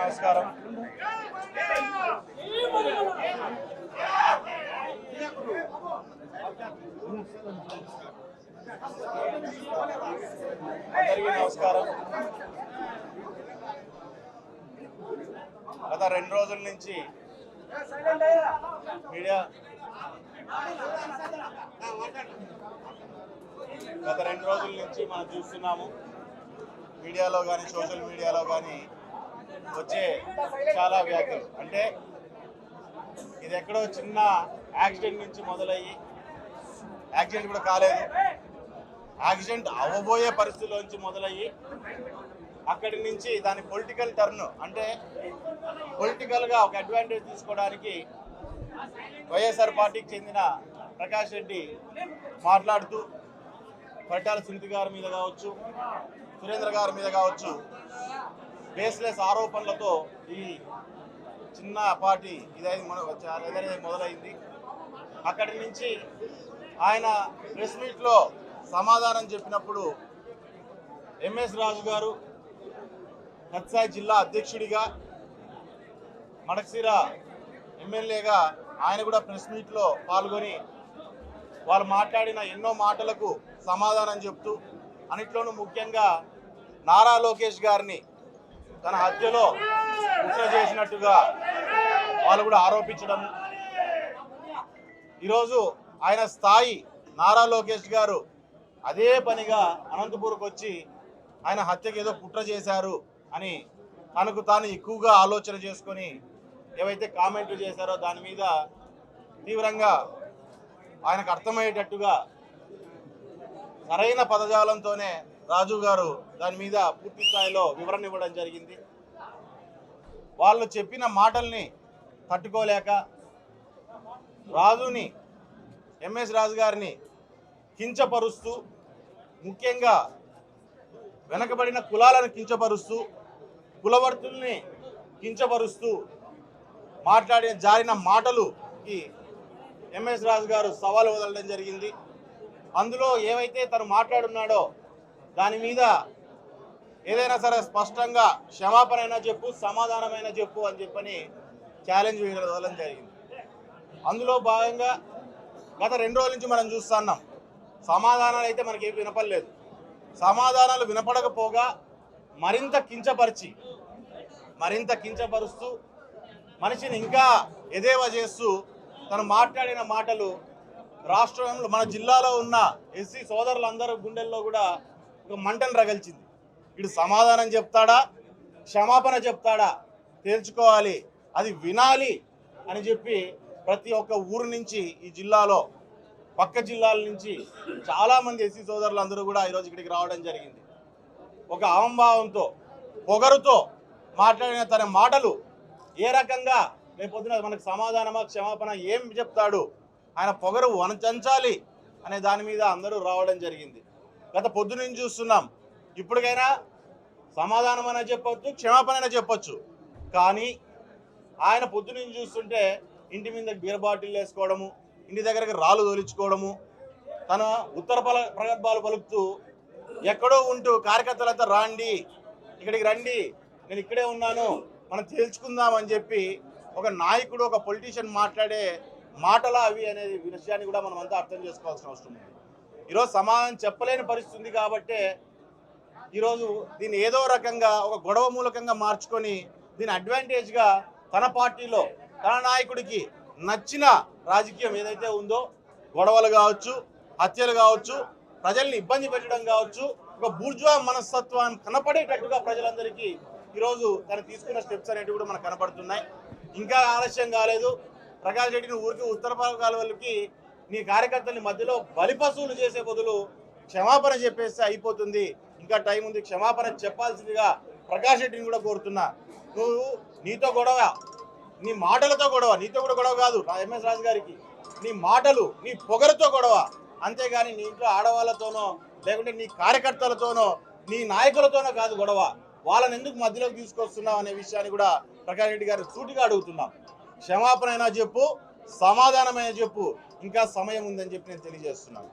నమస్కారం. గత 2 రోజుల నుంచి మనం చూస్తున్నాము. మీడియాలో కానీ సోషల్ మీడియాలో కానీ వచ్చే చాలా వ్యాఖ్యలు, అంటే ఇది ఎక్కడో చిన్న యాక్సిడెంట్ నుంచి మొదలయ్యి, యాక్సిడెంట్ కూడా కాలేదు, యాక్సిడెంట్ అవ్వబోయే పరిస్థితుల్లోంచి మొదలయ్యి అక్కడి నుంచి దాని పొలిటికల్ టర్న్, అంటే పొలిటికల్గా ఒక అడ్వాంటేజ్ తీసుకోవడానికి వైఎస్ఆర్ పార్టీకి చెందిన ప్రకాష్ రెడ్డి మాట్లాడుతూ పరిటాల సునీత గారి మీద కావచ్చు, సురేంద్ర గారి మీద కావచ్చు, బేస్లెస్ ఆరోపణలతో ఈ చిన్న పార్టీ ఇదైతే మొదలైంది. అక్కడి నుంచి ఆయన ప్రెస్ మీట్లో సమాధానం చెప్పినప్పుడు ఎంఎస్ రాజు గారు నత్సాయి జిల్లా అధ్యక్షుడిగా, మడకశిర ఎమ్మెల్యేగా ఆయన కూడా ప్రెస్ మీట్లో పాల్గొని వాళ్ళు మాట్లాడిన ఎన్నో మాటలకు సమాధానం చెప్తూ, అన్నిట్లోనూ ముఖ్యంగా నారా లోకేష్ గారిని తన హత్యలో కుట్ర చేసినట్టుగా వాళ్ళు కూడా ఆరోపించడం. ఈరోజు ఆయన స్థాయి నారా లోకేష్ గారు అదే పనిగా అనంతపూర్కి వచ్చి ఆయన హత్యకి ఏదో కుట్ర చేశారు అని తనకు తాను ఎక్కువగా ఆలోచన చేసుకొని ఏవైతే కామెంట్లు చేశారో దాని మీద తీవ్రంగా ఆయనకు అర్థమయ్యేటట్టుగా సరైన పదజాలంతోనే రాజు గారు దాని మీద పూర్తి స్థాయిలో వివరణ ఇవ్వడం జరిగింది. వాళ్ళు చెప్పిన మాటల్ని తట్టుకోలేక రాజుని, ఎంఎస్ రాజు గారిని కించపరుస్తూ, ముఖ్యంగా వెనకబడిన కులాలను కించపరుస్తూ, కులవర్తుల్ని కించపరుస్తూ జారిన మాటలుకి ఎంఎస్ రాజు గారు సవాల్ వదలడం జరిగింది. అందులో ఏవైతే తను మాట్లాడున్నాడో దాని మీద ఏదైనా సరే స్పష్టంగా క్షమాపణ చెప్పు, సమాధానమైనా చెప్పు అని చెప్పని ఛాలెంజ్ వదలడం జరిగింది. అందులో భాగంగా గత 2 రోజుల నుంచి మనం చూస్తున్నాం, సమాధానాలు అయితే మనకేం వినపడలేదు. సమాధానాలు వినపడకపోగా మరింత కించపరుస్తూ మనిషిని ఇంకా ఎదేవా చేస్తూ తను మాట్లాడిన మాటలు రాష్ట్రంలో, మన జిల్లాలో ఉన్న ఎస్సీ సోదరులందరూ గుండెల్లో కూడా ఒక మంటను రగల్చింది. వీడు సమాధానం చెప్తాడా, క్షమాపణ చెప్తాడా తేల్చుకోవాలి, అది వినాలి అని చెప్పి ప్రతి ఒక్క ఊరు నుంచి, ఈ జిల్లాలో పక్క జిల్లాల నుంచి చాలామంది ఎస్సీ సోదరులందరూ కూడా ఈరోజు ఇక్కడికి రావడం జరిగింది. ఒక అహంభావంతో, పొగరుతో మాట్లాడిన తన మాటలు ఏ రకంగా రేపొద్దున మనకు సమాధానమా క్షమాపణ ఏం చెప్తాడు, ఆయన పొగరు వనచంచాలి అనే దాని మీద అందరూ రావడం జరిగింది. గత పొద్దు నుంచి చూస్తున్నాం, ఇప్పటికైనా సమాధానమైనా చెప్పొచ్చు, క్షమాపణ చెప్పొచ్చు. కానీ ఆయన పొద్దు నుంచి చూస్తుంటే ఇంటి మీద బీర్ బాటిల్ వేసుకోవడము, ఇంటి దగ్గరకు రాళ్ళు తోలించుకోవడము, తన ఉత్తర ప్రగల్భాలు పలుకుతూ ఎక్కడో ఉంటూ కార్యకర్తలంతా రాండి, ఇక్కడికి రండి, నేను ఇక్కడే ఉన్నాను, మనం తేల్చుకుందాం అని చెప్పి ఒక నాయకుడు, ఒక పొలిటీషియన్ మాట్లాడే మాటలా అవి అనే విషయాన్ని కూడా మనం అంతా అర్థం చేసుకోవాల్సిన అవసరం ఉంది. ఈరోజు సమాధానం చెప్పలేని పరిస్థితి ఉంది కాబట్టే ఈరోజు దీన్ని ఏదో రకంగా ఒక గొడవ మూలకంగా మార్చుకొని దీని అడ్వాంటేజ్గా తన పార్టీలో తన నాయకుడికి నచ్చిన రాజకీయం ఏదైతే ఉందో, గొడవలు కావచ్చు, హత్యలు కావచ్చు, ప్రజల్ని ఇబ్బంది పెట్టడం కావచ్చు, ఒక బూర్జువా మనస్తత్వాన్ని కనపడేటట్టుగా ప్రజలందరికీ ఈరోజు తను తీసుకున్న స్టెప్స్ అనేవి కూడా మనకు కనపడుతున్నాయి. ఇంకా ఆలస్యం కాలేదు. ప్రకాష్ రెడ్డిని ఊరికి ఉత్తర కాలువలకి నీ కార్యకర్తల్ని మధ్యలో బలిపశువులు చేసే బదులు క్షమాపణ చెప్పేస్తే అయిపోతుంది. ఇంకా టైం ఉంది, క్షమాపణ చెప్పాల్సిందిగా ప్రకాష్ రెడ్డిని కూడా కోరుతున్నా. నువ్వు నీతో గొడవ, నీ మాటలతో గొడవ, నీతో కూడా గొడవ కాదు ఎంఎస్ రాజు గారికి, నీ మాటలు, నీ పొగరుతో గొడవ, అంతేగాని నీ ఇంట్లో ఆడవాళ్ళతోనో లేకుంటే నీ కార్యకర్తలతోనో నీ నాయకులతోనో కాదు గొడవ. వాళ్ళని ఎందుకు మధ్యలోకి తీసుకొస్తున్నావు అనే విషయాన్ని కూడా ప్రకాష్ రెడ్డి గారు సూటిగా అడుగుతున్నాం. క్షమాపణ అయినా చెప్పు, సమాధానమైనా చెప్పు, ఇంకా సమయం ఉందని చెప్పి నేను తెలియజేస్తున్నాను.